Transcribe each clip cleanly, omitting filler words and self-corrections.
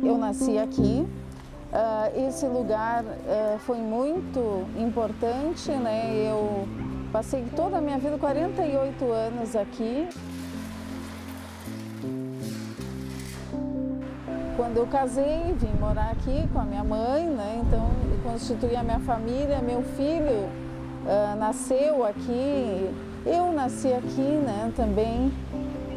Eu nasci aqui. Esse lugar foi muito importante, né? Eu passei toda a minha vida, 48 anos aqui. Quando eu casei, vim morar aqui com a minha mãe, né? Então eu constituí a minha família, meu filho nasceu aqui, eu nasci aqui, né, também.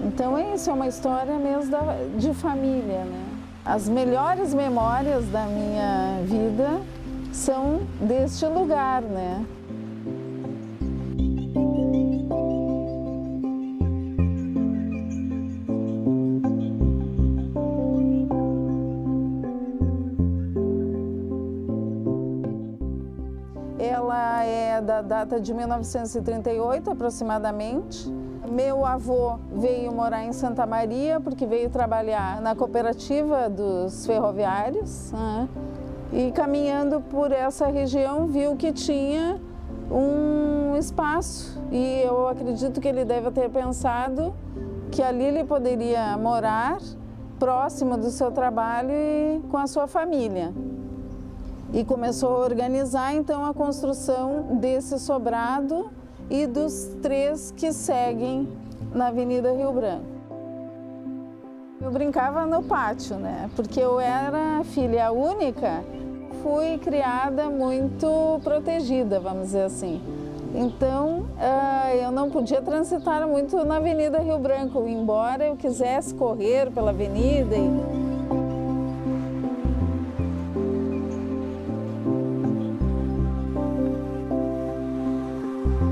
Então isso é uma história mesmo de família, né? As melhores memórias da minha vida são deste lugar, né? Ela é da data de 1938, aproximadamente. Meu avô veio morar em Santa Maria, porque veio trabalhar na cooperativa dos ferroviários, né? E caminhando por essa região viu que tinha um espaço. E eu acredito que ele deve ter pensado que ali ele poderia morar próximo do seu trabalho e com a sua família. E começou a organizar então a construção desse sobrado e dos 3 que seguem na Avenida Rio Branco. Eu brincava no pátio, né? Porque eu era filha única, fui criada muito protegida, vamos dizer assim. Então, eu não podia transitar muito na Avenida Rio Branco, embora eu quisesse correr pela avenida.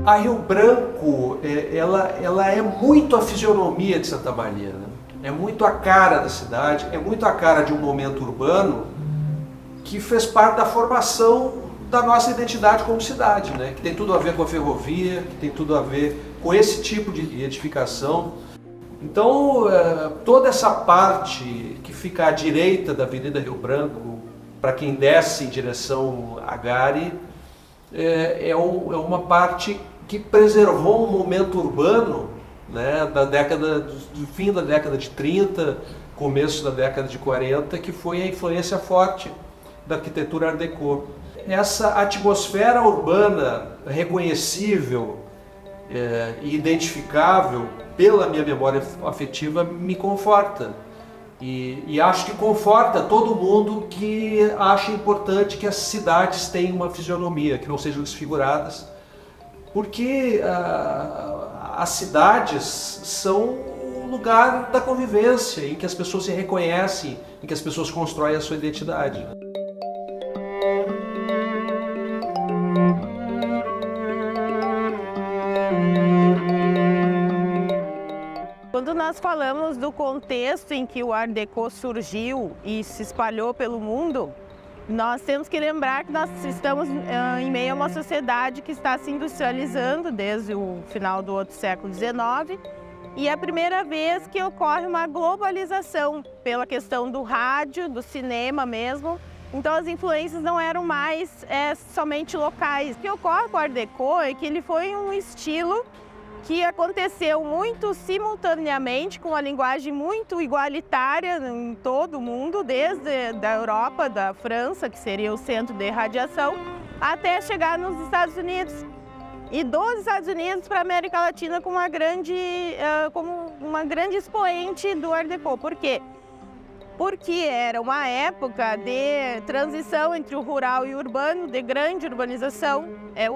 A Rio Branco, ela é muito a fisionomia de Santa Maria, né? É muito a cara da cidade, é muito a cara de um momento urbano que fez parte da formação da nossa identidade como cidade, né? Que tem tudo a ver com a ferrovia, que tem tudo a ver com esse tipo de edificação. Então, toda essa parte que fica à direita da Avenida Rio Branco, para quem desce em direção a Gare, é uma parte que preservou um momento urbano, né, do fim da década de 30, começo da década de 40, que foi a influência forte da arquitetura Art Deco. Essa atmosfera urbana reconhecível e identificável pela minha memória afetiva me conforta. E acho que conforta todo mundo que acha importante que as cidades tenham uma fisionomia, que não sejam desfiguradas, porque as cidades são o lugar da convivência, em que as pessoas se reconhecem, em que as pessoas constroem a sua identidade. Quando nós falamos do contexto em que o Art Deco surgiu e se espalhou pelo mundo, nós temos que lembrar que nós estamos em meio a uma sociedade que está se industrializando desde o final do outro século XIX, e é a primeira vez que ocorre uma globalização pela questão do rádio, do cinema mesmo. Então as influências não eram mais somente locais. O que ocorre com o Art Deco é que ele foi um estilo que aconteceu muito simultaneamente, com uma linguagem muito igualitária em todo o mundo, desde da Europa, da França, que seria o centro de radiação, até chegar nos Estados Unidos. E dos Estados Unidos para a América Latina como uma grande expoente do Art Deco. Por quê? Porque era uma época de transição entre o rural e o urbano, de grande urbanização.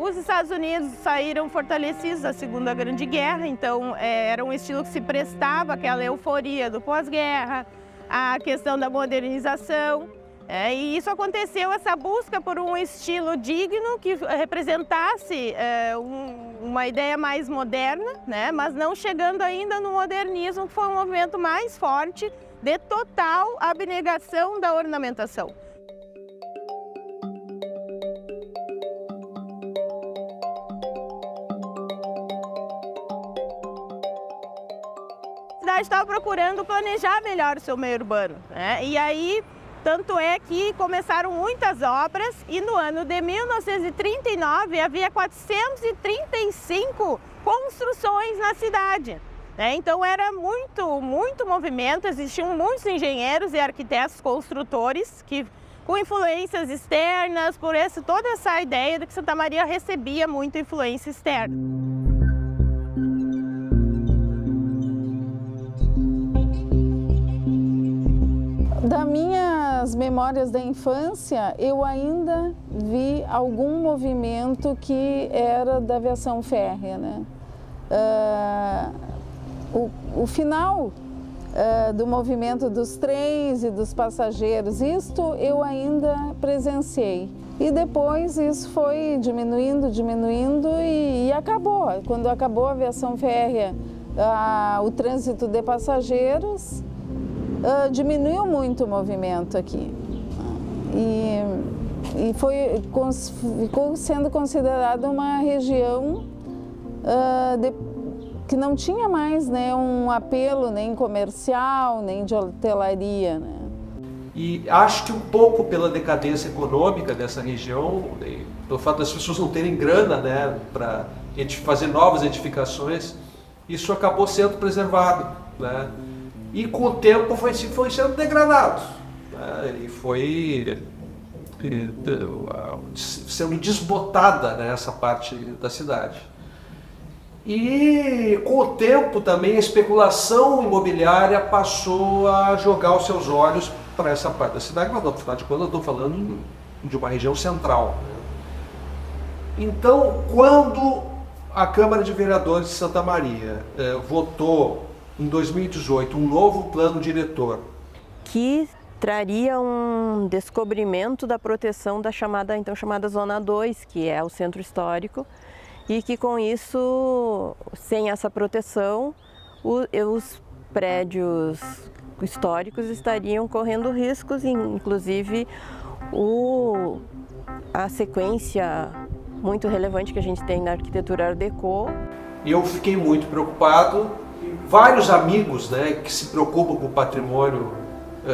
Os Estados Unidos saíram fortalecidos da Segunda Grande Guerra, então era um estilo que se prestava àquela euforia do pós-guerra, a questão da modernização. E isso aconteceu, essa busca por um estilo digno que representasse uma ideia mais moderna, né, mas não chegando ainda no modernismo, que foi um movimento mais forte de total abnegação da ornamentação. A cidade estava procurando planejar melhor o seu meio urbano, né? E aí, tanto é que começaram muitas obras e no ano de 1939 havia 435 construções na cidade. Então era muito movimento, existiam muitos engenheiros e arquitetos construtores que, com influências externas, por toda essa ideia de que Santa Maria recebia muita influência externa. Das minhas memórias da infância, eu ainda vi algum movimento que era da aviação férrea, né? O final do movimento dos trens e dos passageiros, isto eu ainda presenciei. E depois isso foi diminuindo e acabou. Quando acabou a aviação férrea, o trânsito de passageiros, diminuiu muito o movimento aqui. E ficou sendo considerada uma região que não tinha mais, né, um apelo nem comercial, nem de hotelaria, né? E acho que um pouco pela decadência econômica dessa região, pelo fato das pessoas não terem grana, né, para fazer novas edificações, isso acabou sendo preservado, né? E com o tempo foi sendo degradado, né? E foi sendo desbotada, né, essa parte da cidade. E com o tempo também a especulação imobiliária passou a jogar os seus olhos para essa parte da cidade, mas afinal de contas eu estou falando de uma região central. Então, quando a Câmara de Vereadores de Santa Maria votou em 2018 um novo plano diretor, que traria um descobrimento da proteção da então chamada Zona 2, que é o centro histórico, e que com isso, sem essa proteção, os prédios históricos estariam correndo riscos, inclusive a sequência muito relevante que a gente tem na arquitetura Art Deco. Eu fiquei muito preocupado. Vários amigos, né, que se preocupam com o patrimônio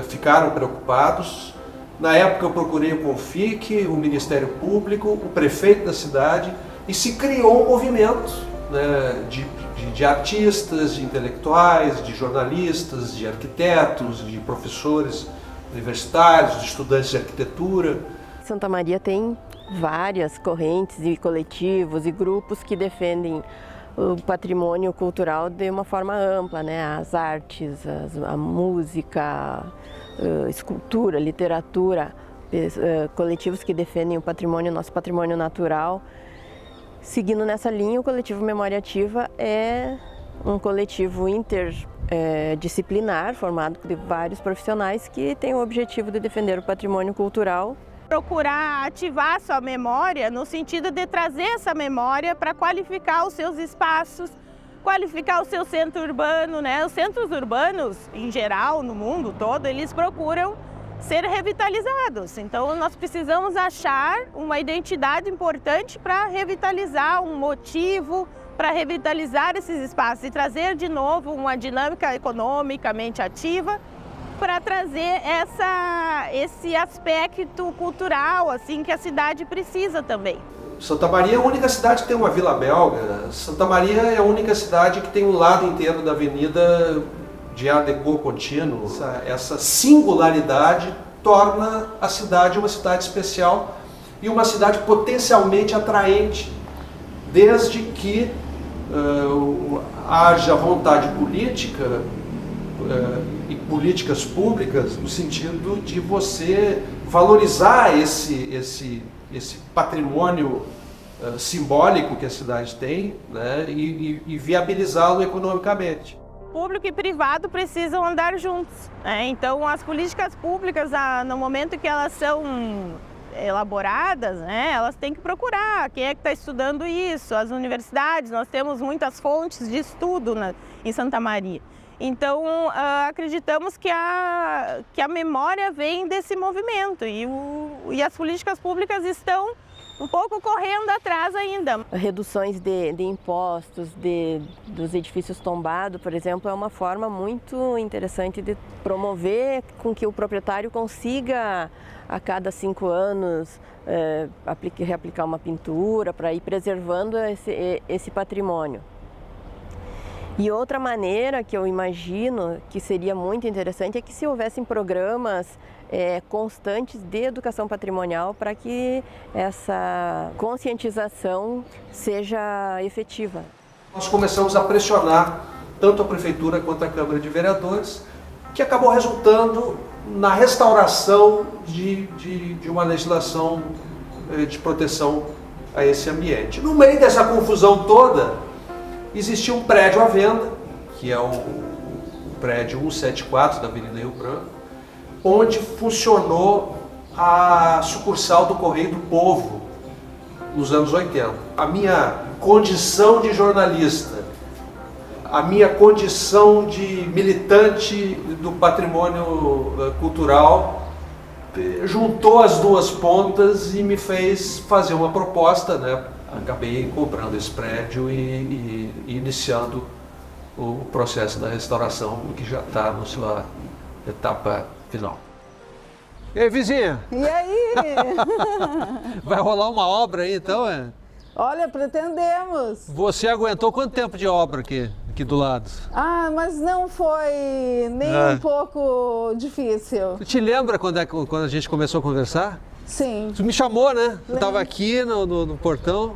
ficaram preocupados. Na época eu procurei o CONFIC, o Ministério Público, o prefeito da cidade, e se criou um movimento, né, de artistas, de intelectuais, de jornalistas, de arquitetos, de professores universitários, de estudantes de arquitetura. Santa Maria tem várias correntes e coletivos e grupos que defendem o patrimônio cultural de uma forma ampla, né? As artes, a música, escultura, literatura, coletivos que defendem o patrimônio, nosso patrimônio natural. Seguindo nessa linha, o coletivo Memória Ativa é um coletivo interdisciplinar, formado por vários profissionais que tem o objetivo de defender o patrimônio cultural. Procurar ativar a sua memória no sentido de trazer essa memória para qualificar os seus espaços, qualificar o seu centro urbano, né? Os centros urbanos, em geral, no mundo todo, eles procuram ser revitalizados. Então, nós precisamos achar uma identidade importante para revitalizar, um motivo para revitalizar esses espaços e trazer de novo uma dinâmica economicamente ativa para trazer esse aspecto cultural assim que a cidade precisa também. Santa Maria é a única cidade que tem uma Vila Belga. Santa Maria é a única cidade que tem um lado inteiro da avenida de Art Deco contínuo. Essa singularidade torna a cidade uma cidade especial e uma cidade potencialmente atraente, desde que haja vontade política e políticas públicas no sentido de você valorizar esse patrimônio simbólico que a cidade tem, né, e viabilizá-lo economicamente. Público e privado precisam andar juntos, né? Então as políticas públicas, no momento que elas são elaboradas, né, elas têm que procurar quem é que está estudando isso, as universidades, nós temos muitas fontes de estudo em Santa Maria. Então acreditamos que a memória vem desse movimento e as políticas públicas estão um pouco correndo atrás ainda. Reduções de impostos dos edifícios tombados, por exemplo, é uma forma muito interessante de promover com que o proprietário consiga, a cada 5 anos, reaplicar uma pintura para ir preservando esse patrimônio. E outra maneira que eu imagino que seria muito interessante é que se houvessem programas constantes de educação patrimonial para que essa conscientização seja efetiva. Nós começamos a pressionar tanto a Prefeitura quanto a Câmara de Vereadores, que acabou resultando na restauração de uma legislação de proteção a esse ambiente. No meio dessa confusão toda, existia um prédio à venda, que é o prédio 174 da Avenida Rio Branco, onde funcionou a sucursal do Correio do Povo nos anos 80. A minha condição de jornalista, a minha condição de militante do patrimônio cultural juntou as duas pontas e me fez fazer uma proposta, né? Acabei comprando esse prédio e iniciando o processo da restauração, que já está na sua etapa final. E aí, vizinha? E aí? Vai rolar uma obra aí, então, Olha, pretendemos. Você aguentou quanto tempo de obra aqui do lado? Ah, mas não foi nem um pouco difícil. Tu te lembra quando a gente começou a conversar? Sim. Tu me chamou, né? Tu estava aqui no portão.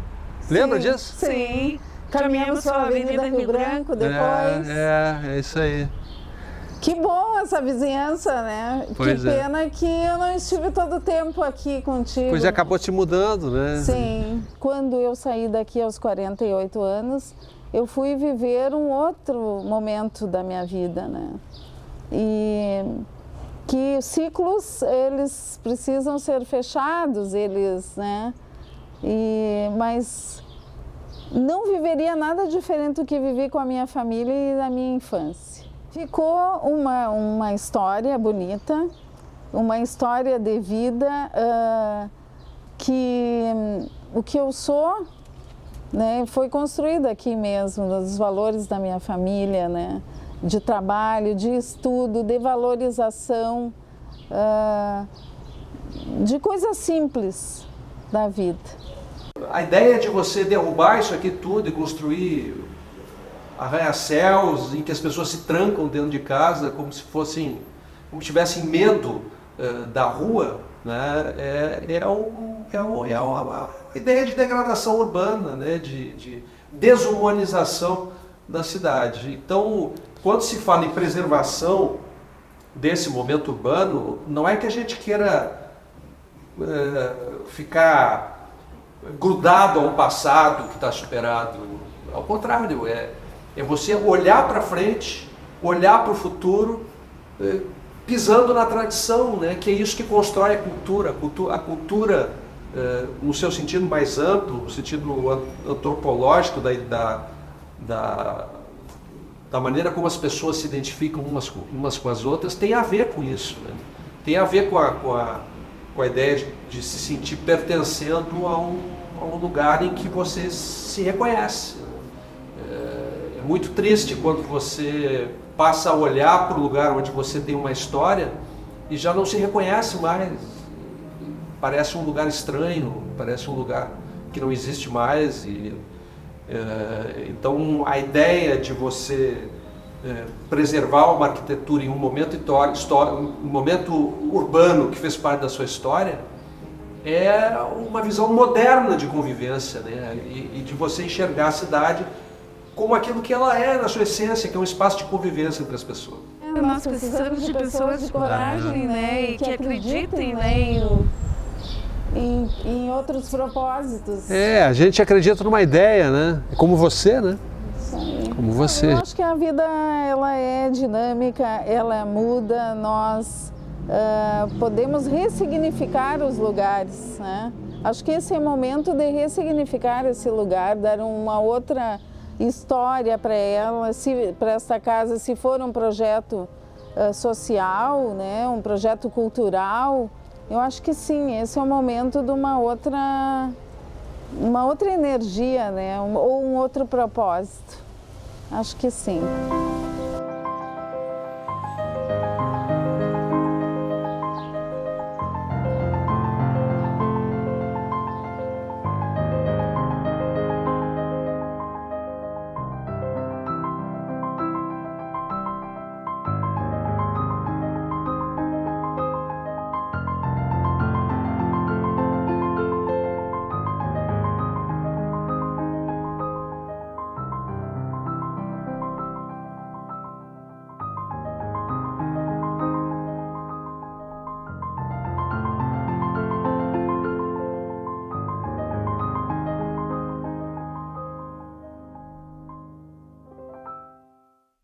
Lembra disso? Sim. Caminhamos pela Avenida Rio Branco depois. É isso aí. Que bom essa vizinhança, né? Pois que pena que eu não estive todo o tempo aqui contigo. Pois é, acabou te mudando, né? Sim. Quando eu saí daqui aos 48 anos, eu fui viver um outro momento da minha vida, né? E que os ciclos, eles precisam ser fechados, né? Mas não viveria nada diferente do que vivi com a minha família e da minha infância. Ficou uma história bonita, uma história de vida que o que eu sou, né, foi construído aqui mesmo, dos valores da minha família, né, de trabalho, de estudo, de valorização, de coisas simples da vida. A ideia de você derrubar isso aqui tudo e construir arranha-céus em que as pessoas se trancam dentro de casa como se tivessem medo da rua, né? É uma ideia de degradação urbana, né? De desumanização da cidade. Então, quando se fala em preservação desse momento urbano, não é que a gente queira ficar grudado a um passado que está superado. Ao contrário, é você olhar para frente, olhar para o futuro, pisando na tradição, né? Que é isso que constrói a cultura. A cultura, no seu sentido mais amplo, no sentido antropológico da maneira como as pessoas se identificam umas com as outras, tem a ver com isso, né? Tem a ver com a ideia de se sentir pertencendo a um lugar em que você se reconhece. É muito triste quando você passa a olhar para o lugar onde você tem uma história e já não se reconhece mais. Parece um lugar estranho, parece um lugar que não existe mais. Então a ideia de você preservar uma arquitetura em um momento urbano que fez parte da sua história é uma visão moderna de convivência, né? E de você enxergar a cidade como aquilo que ela é na sua essência, que é um espaço de convivência entre as pessoas. Nós precisamos de pessoas de coragem, né? E que acreditem, né? Em outros propósitos. A gente acredita numa ideia, né? Como você, né? Como você. Eu acho que a vida, ela é dinâmica, ela muda, nós podemos ressignificar os lugares, né? Acho que esse é o momento de ressignificar esse lugar, dar uma outra história para ela, para esta casa, se for um projeto social, né? Um projeto cultural. Eu acho que sim, esse é o momento de uma outra energia, né? Ou um outro propósito. Acho que sim.